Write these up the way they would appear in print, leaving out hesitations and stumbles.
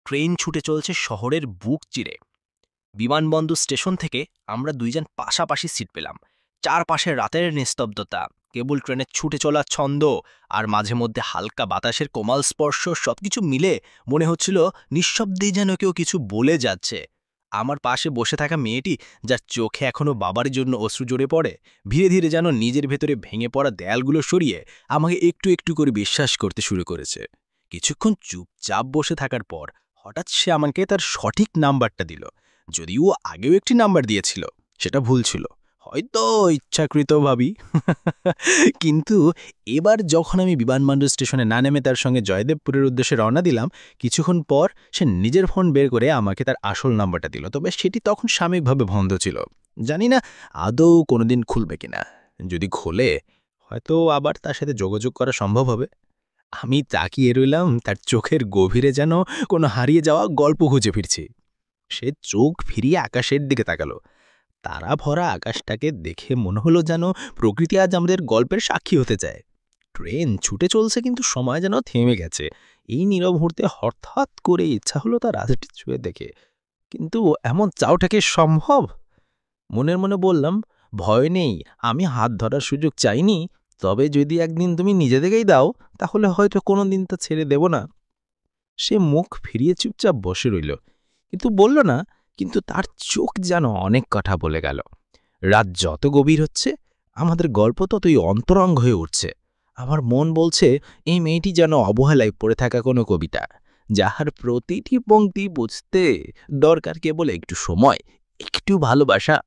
Train ছুটে চলছে শহরের বুক চিরে। বিমানবন্দর স্টেশন থেকে আমরা দুইজন পাশাপাশি সিট পেলাম। চারপাশে রাতের নিস্তব্ধতা, কেবল ট্রেনের ছুটে চলার ছন্দ আর মাঝে মধ্যে হালকা বাতাসের কোমল স্পর্শ, সবকিছু মিলে মনে হচ্ছিল নিঃশব্দেই যেন কেউ কিছু বলে যাচ্ছে। আমার পাশে বসে থাকা মেয়েটি, যার চোখে এখনো বাবার জন্য অশ্রু জড়ে পড়ে, ধীরে ধীরে যেন নিজের ভেতরে ভেঙে পড়া দেয়ালগুলো সরিয়ে আমাকে একটু একটু করে বিশ্বাস করতে শুরু করেছে। কিছুক্ষণ চুপচাপ বসে থাকার পর হঠাৎ সে আমাকে তার সঠিক নাম্বারটা দিল। যদিও আগেও একটি নাম্বার দিয়েছিল, সেটা ভুল ছিল, হয়তো ইচ্ছাকৃতভাবেই। কিন্তু এবার যখন আমি বিমানবন্দর স্টেশনে না নেমে তার সঙ্গে জয়দেবপুরের উদ্দেশ্যে রওনা দিলাম, কিছুক্ষণ পর সে নিজের ফোন বের করে আমাকে তার আসল নাম্বারটা দিল। তবে সেটি তখন সাময়িকভাবে বন্ধ ছিল। জানি না আদৌ কোনোদিন খুলবে কিনা। যদি খোলে, হয়তো আবার তার সাথে যোগাযোগ করা সম্ভব হবে। আমি তাকিয়ে রইলাম, তার চোখের গভীরে যেন কোনো হারিয়ে যাওয়া গল্প খুঁজে ফিরছি। সে চোখ ফিরিয়ে আকাশের দিকে তাকালো। তারা ভরা আকাশটাকে দেখে মনে হলো যেন প্রকৃতি আজ আমাদের গল্পের সাক্ষী হতে চায়। ট্রেন ছুটে চলছে, কিন্তু সময় যেন থেমে গেছে। এই নীরব মুহূর্তে হঠাৎ করে ইচ্ছা হলো তার রাস্তাটি ছুঁয়ে দেখে। কিন্তু এমন চাওটা কি সম্ভব? মনের মনে বললাম, ভয় নেই, আমি হাত ধরার সুযোগ চাইনি। তবে যদি একদিন তুমি নিজে থেকেই দাও, তাহলে হয়তো কোনোদিন তা ছেড়ে দেব না। সে মুখ ফিরিয়ে চুপচাপ বসে রইল, কিন্তু বলল না। কিন্তু তার চোখ যেন অনেক কথা বলে গেল। রাত যত গভীর হচ্ছে, আমাদের গল্প ততই অন্তরঙ্গ হয়ে উঠছে। আমার মন বলছে, এই মেয়েটি যেন অবহেলায় পড়ে থাকা কোনো কবিতা, যাহার প্রতিটি পংক্তি বুঝতে দরকার কেবল একটু সময়, একটু ভালোবাসা।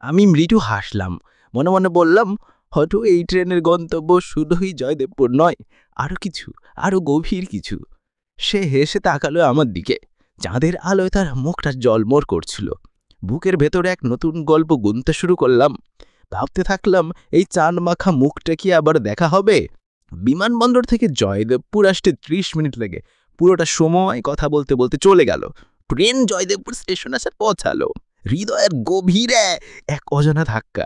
আমি মৃদু হাসলাম, মনে মনে বললাম, হয়তো এই ট্রেনের গন্তব্য শুধুই জয়দেবপুর নয়, আরও কিছু, আরও গভীর কিছু। সে হেসে তাকালো আমার দিকে। চাঁদের আলোয় তার মুখটা জলমর করছিল। বুকের ভেতরে এক নতুন গল্প গুনতে শুরু করলাম। ভাবতে থাকলাম, এই চাঁদ মাখা মুখটা কি আবার দেখা হবে? বিমানবন্দর থেকে জয়দেবপুর আসতে ৩০ মিনিট লাগে। পুরোটা সময় কথা বলতে বলতে চলে গেল। ট্রেন জয়দেবপুর স্টেশন আসে পৌঁছালো। হৃদয়ের গভীরে এক অজানা ধাক্কা।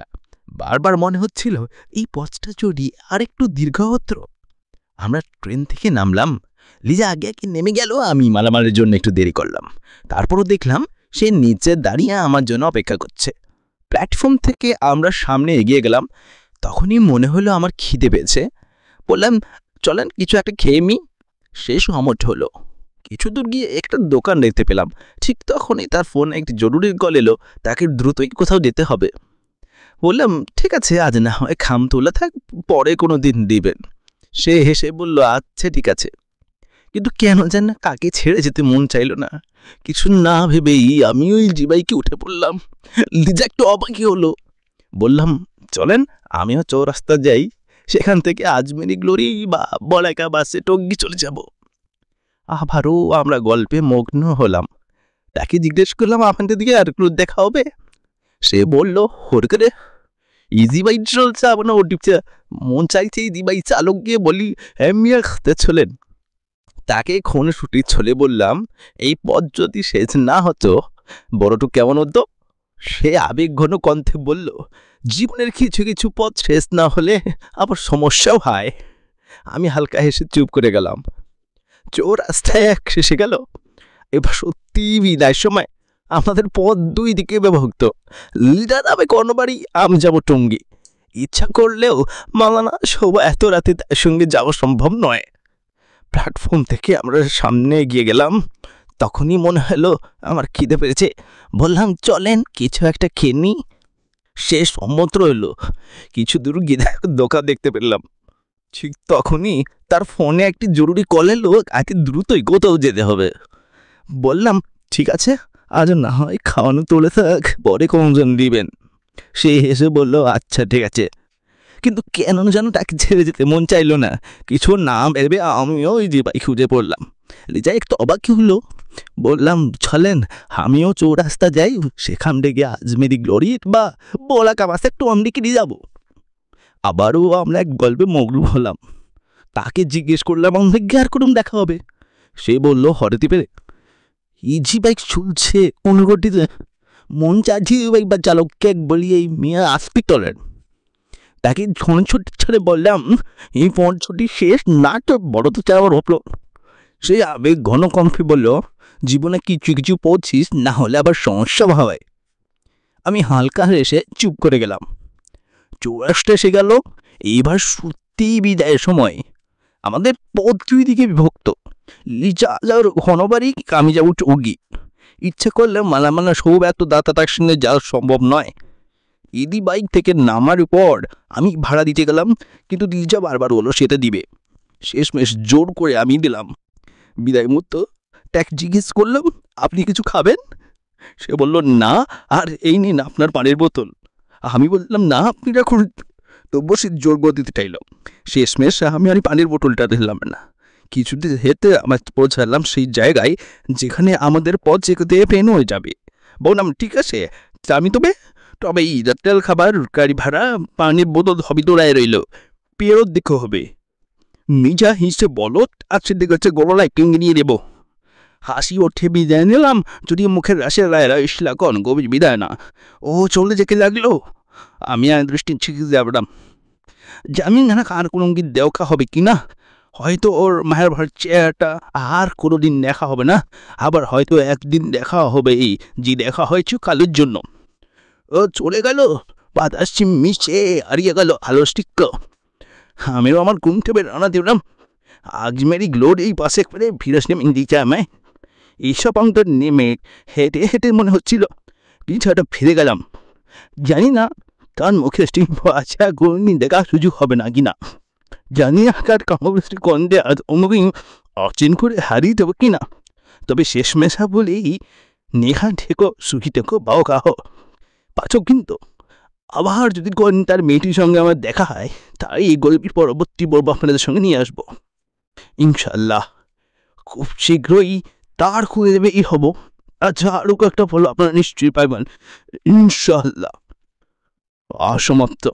বারবার মনে হচ্ছিল, এই পথটা যদি আরেকটু দীর্ঘ হতো। আমরা ট্রেন থেকে নামলাম। লিজা আগে আগে নেমে গেল, আমি মালামালের জন্য একটু দেরি করলাম। তারপরও দেখলাম সে নিচে দাঁড়িয়ে আমার জন্য অপেক্ষা করছে। প্ল্যাটফর্ম থেকে আমরা সামনে এগিয়ে গেলাম। তখনই মনে হলো আমার খিদে পেয়েছে। বললাম, চলেন কিছু একটা খেয়ে নি। সে সমর্থ হলো। কিছু দূর গিয়ে একটা দোকান দেখতে পেলাম। ঠিক তখনই তার ফোনে একটি জরুরি কল এলো, তাকে দ্রুতই কোথাও যেতে হবে। বললাম, ঠিক আছে, আজ না হয় খাম তোলা থাক, পরে কোনো দিন দিবেন। সে হেসে বলল, আচ্ছা ঠিক আছে। কিন্তু কেন যেন কাকে ছেড়ে যেতে মন চাইল না। কিছু না ভেবেই আমি ওই জিবাইকে উঠে পড়লাম। লিজা একটু অবাকই হলো। বললাম, চলেন, আমিও চৌরাস্তা যাই, সেখান থেকে আজমেরি গ্লোরি বা বলাকা বাসে টঙ্গি চলে যাব। আবারও আমরা গল্পে মগ্ন হলাম। তাকে জিজ্ঞেস করলাম, আপনাদের দিকে আর একটু দেখা হবে? সে বলল, হরকরে ইজি বাইক চলছে আপনার ও টিপছে। মন চাইছে ইজি বাইক চালক গিয়ে বলি, মিয়া খাতে চলেন। তাকে খুনে ছুটি ছলে বললাম, এই পথ যদি শেষ না হতো, বড়টু কেমন হতো? সে আবেগ ঘন কণ্ঠে বলল, জীবনের কিছু কিছু পথ শেষ না হলে আবার সমস্যাও হয়। আমি হালকা হেসে চুপ করে গেলাম। চৌরাস্তায় এক শেষে গেল। এবার সত্যি বিদায়ের সময়। আমাদের পথ দুই দিকে বিভক্ত। লিডার যাবে কর্ণবাড়ি, আমি যাব টঙ্গী। ইচ্ছা করলেও মালানা শোভা এত রাতে তার সঙ্গে যাওয়া সম্ভব নয়। প্ল্যাটফর্ম থেকে আমরা সামনে এগিয়ে গেলাম। তখনই মনে হলো আমার খিদে পেয়েছে। বললাম, চলেন কিছু একটা খেয়ে নি। সে সম্মত রইল। কিছু দূর গিয়ে দোকান দেখতে পেলাম। ঠিক তখনই তার ফোনে একটি জরুরি কল এলো, আগে দ্রুতই কোথাও যেতে হবে। বললাম, ঠিক আছে, আজ না হয় খাওয়ানো তোলে থাক, পরে কমজন দিবেন। সে হেসে বলল, আচ্ছা ঠিক আছে। কিন্তু কেন যেন তাকে ছেড়ে যেতে মন চাইল না। কিছু না ভেবে আমিও ওই যে বাইক খুঁজে পড়লাম। লিজা একটু অবাক হলো। বললাম, চলেন, আমিও চৌরাস্তা যাই, সেখান থেকে আজমেরি গ্লোরি বা বলাকা বাসে একটু অন্যদিকে নিয়ে যাবো। আবারও আমরা এক গল্পে মগ্ন হলাম। তাকে জিজ্ঞেস করলাম, আমাদের আর কোনো দেখা হবে? সে বলল, হঠাৎই পেরে ইজি বাইক চলছে কোন গতিতে। মন চাইছি বাইক বা চালককে বলি, এই মেয়ে আসবি তোলেন। তাকে ফোন ছুটি ছেড়ে বললাম, এই ফোন ছুটি শেষ না তো বড় তো চাওয়ার হলো। সে আবেগ ঘন কণ্ঠে বলল, জীবনে কিছু কিছু পড়ছিস, না হলে আবার সমস্যা হয়। আমি হালকা হেসে চুপ করে গেলাম। চৌরাশটা এসে গেল। এইবার সত্যিই বিদায়ের সময়। আমাদের পথ দুই দিকে বিভক্ত। লিজা যাওয়ার ঘনবাড়ি, আমি যাবো চৌকি। ইচ্ছে করলে মালামালা সব এত দাতাতার সঙ্গে যাওয়া সম্ভব নয়। ইদি বাইক থেকে নামার পর আমি ভাড়া দিতে গেলাম, কিন্তু লিজা বারবার বললো সেটা দিবে। শেষমেশ জোর করে আমি দিলাম। বিদায় মুহূর্ত ট্যাক জিজ্ঞেস করলাম, আপনি কিছু খাবেন? সে বলল না, আর এই নিন আপনার পানির বোতল। আমি বললাম না, আপনি রাখুন। তবু সে জোর গতিতে চাইল। শেষমেশ আমি আর পানির বোতলটা দিলাম না। কিছুতে হেঁটে আমরা পৌঁছালাম সেই জায়গায় যেখানে আমাদের পথ যেতে পেন হয়ে যাবে। বললাম ঠিক আছে, আমি তবে এই রাত্রের খাবার, গাড়ি ভাড়া, পানির বোতল হবি তোরাই রইল, পেরোর দিকে হবে। মিজা হিসে বলো, আছে দেখেছে গলায় কিনে নিয়ে দেবো। হাসি ওঠে, বিদায় নিলাম। যদি মুখের রাশের রায় ইসলা কন গভীর বিদায় না। ও চলে যেতে লাগলো। আমি আর দৃষ্টি ছিঁকে যাবলাম। জানি না আর কোনো গীত দেখা হবে কি না। হয়তো ওর মায়ের ভার চেয়ারটা আর কোনো দিন দেখা হবে না। আবার হয়তো একদিন দেখা হবে, এই যে দেখা হয়েছে কালের জন্য। ও চলে গেল, বাতাস মিশে হারিয়ে গেল আলোষ্টিক্য। আমিও আমার ঘুম থেকে রানা দিলাম। আজমেরি গ্লোড এই পাশে করে ফিরে নেমে দিচ্ছে আমায়। এইসব অন্তর নেমে হেঁটে হেঁটে মনে হচ্ছিল পিছাটা ফিরে গেলাম। জানি না তার মুখে আচ্ছা গণি দেখা সুযোগ হবে না কিনা। জানি না কার কামবৃষ্টি কন্দে আজ অমুকিং অচিন করে হারিয়ে দেবো কিনা। তবে শেষ মেশা বলেই নেহা ঠেকো সুখী ঠেকো বাও কাহ পাচক। কিন্তু আবার যদি কোন তার মেয়েটির সঙ্গে আমার দেখা হয়, তাই এই গল্পের পরবর্তী পর্ব আপনাদের সঙ্গে নিয়ে আসবো ইনশাল্লাহ। খুব শীঘ্রই তার খুঁজে দেবে এই হব। আচ্ছা, আরও কয়েকটা ফলো আপনারা নিশ্চয়ই পাইবেন ইনশাল্লাহ। অসমাপ্ত।